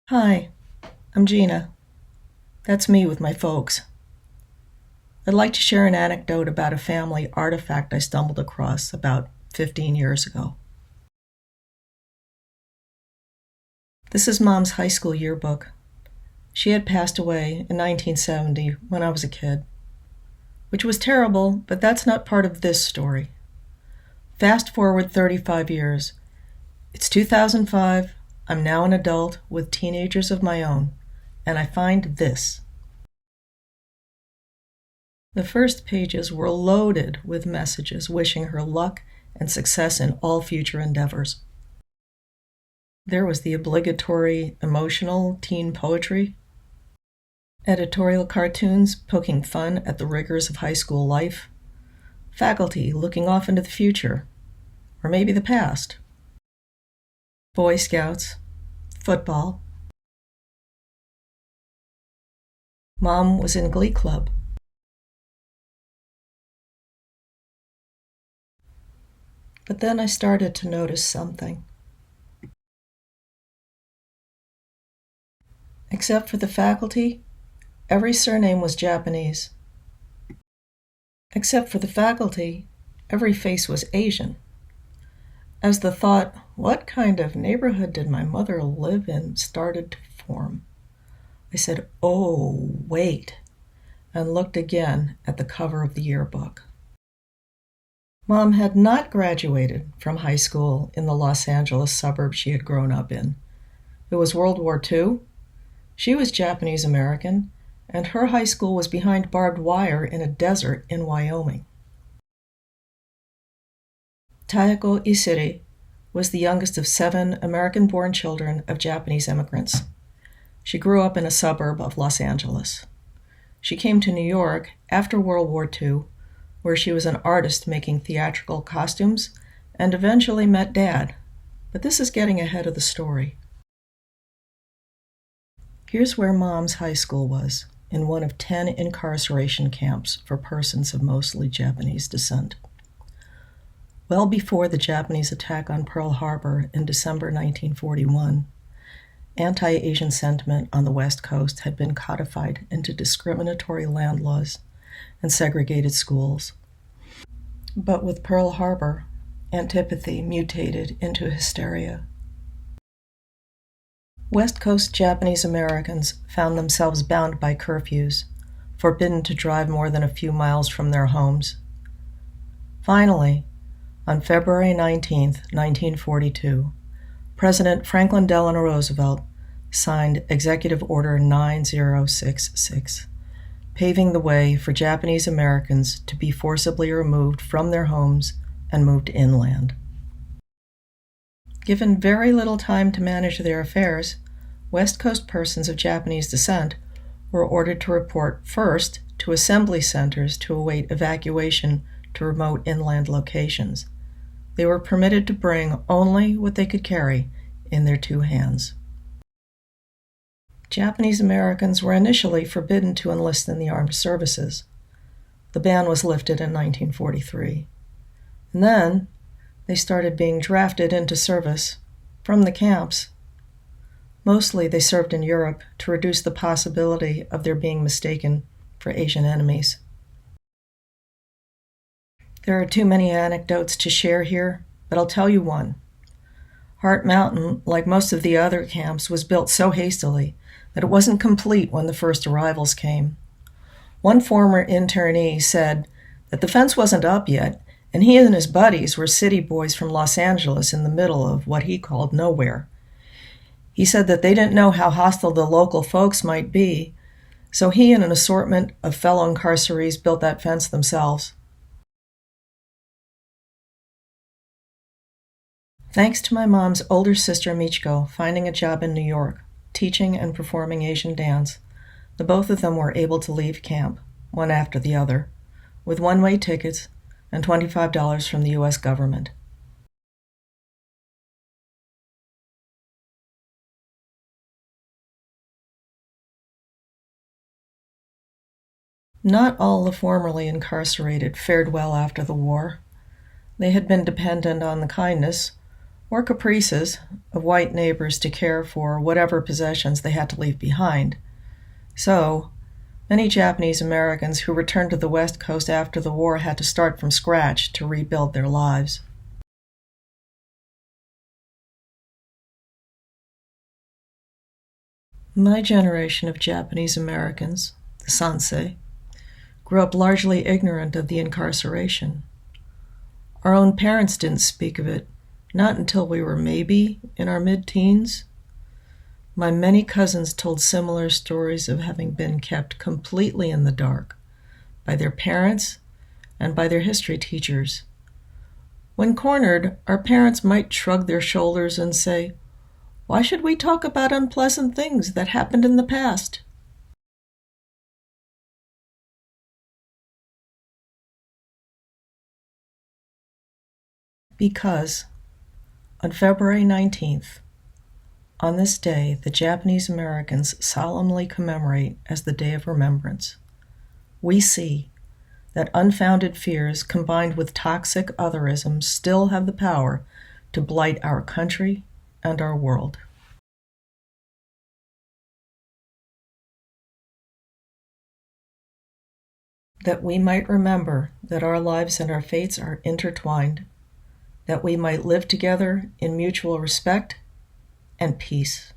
Hi, I'm Gina. That's me with my folks. I'd like to share an anecdote about a family artifact I stumbled across about 15 years ago. This is Mom's high school yearbook. She had passed away in 1970 when I was a kid, which was terrible, but that's not part of this story. Fast forward 35 years. It's 2005. I'm now an adult with teenagers of my own, and I find this. The first pages were loaded with messages wishing her luck and success in all future endeavors. There was the obligatory emotional teen poetry, editorial cartoons poking fun at the rigors of high school life, faculty looking off into the future, or maybe the past, Boy Scouts, football. Mom was in Glee Club. But then I started to notice something. Except for the faculty, every surname was Japanese. Except for the faculty, every face was Asian. As the thought, what kind of neighborhood did my mother live in, started to form, I said, oh, wait, and looked again at the cover of the yearbook. Mom had not graduated from high school in the Los Angeles suburb she had grown up in. It was World War II. She was Japanese American, and her high school was behind barbed wire in a desert in Wyoming. Taeko Isiri was the youngest of 7 American-born children of Japanese immigrants. She grew up in a suburb of Los Angeles. She came to New York after World War II, where she was an artist making theatrical costumes, and eventually met Dad. But this is getting ahead of the story. Here's where Mom's high school was, in one of 10 incarceration camps for persons of mostly Japanese descent. Well before the Japanese attack on Pearl Harbor in December 1941, anti-Asian sentiment on the West Coast had been codified into discriminatory land laws and segregated schools. But with Pearl Harbor, antipathy mutated into hysteria. West Coast Japanese Americans found themselves bound by curfews, forbidden to drive more than a few miles from their homes. Finally, on February 19, 1942, President Franklin Delano Roosevelt signed Executive Order 9066, paving the way for Japanese Americans to be forcibly removed from their homes and moved inland. Given very little time to manage their affairs, West Coast persons of Japanese descent were ordered to report first to assembly centers to await evacuation to remote inland locations. They were permitted to bring only what they could carry in their 2 hands. Japanese Americans were initially forbidden to enlist in the armed services. The ban was lifted in 1943. And then they started being drafted into service from the camps. Mostly they served in Europe to reduce the possibility of their being mistaken for Asian enemies. There are too many anecdotes to share here, but I'll tell you one. Hart Mountain, like most of the other camps, was built so hastily that it wasn't complete when the first arrivals came. One former internee said that the fence wasn't up yet, and he and his buddies were city boys from Los Angeles in the middle of what he called nowhere. He said that they didn't know how hostile the local folks might be, so he and an assortment of fellow incarcerees built that fence themselves. Thanks to my mom's older sister Michiko finding a job in New York, teaching and performing Asian dance, the both of them were able to leave camp, one after the other, with one-way tickets and $25 from the U.S. government. Not all the formerly incarcerated fared well after the war. They had been dependent on the kindness, or caprices of white neighbors to care for whatever possessions they had to leave behind. So, many Japanese Americans who returned to the West Coast after the war had to start from scratch to rebuild their lives. My generation of Japanese Americans, the Sansei, grew up largely ignorant of the incarceration. Our own parents didn't speak of it, not until we were maybe in our mid-teens. My many cousins told similar stories of having been kept completely in the dark by their parents and by their history teachers. When cornered, our parents might shrug their shoulders and say, "Why should we talk about unpleasant things that happened in the past?" Because on February 19th, on this day, the Japanese Americans solemnly commemorate as the Day of Remembrance. We see that unfounded fears combined with toxic otherism still have the power to blight our country and our world. That we might remember that our lives and our fates are intertwined, that we might live together in mutual respect and peace.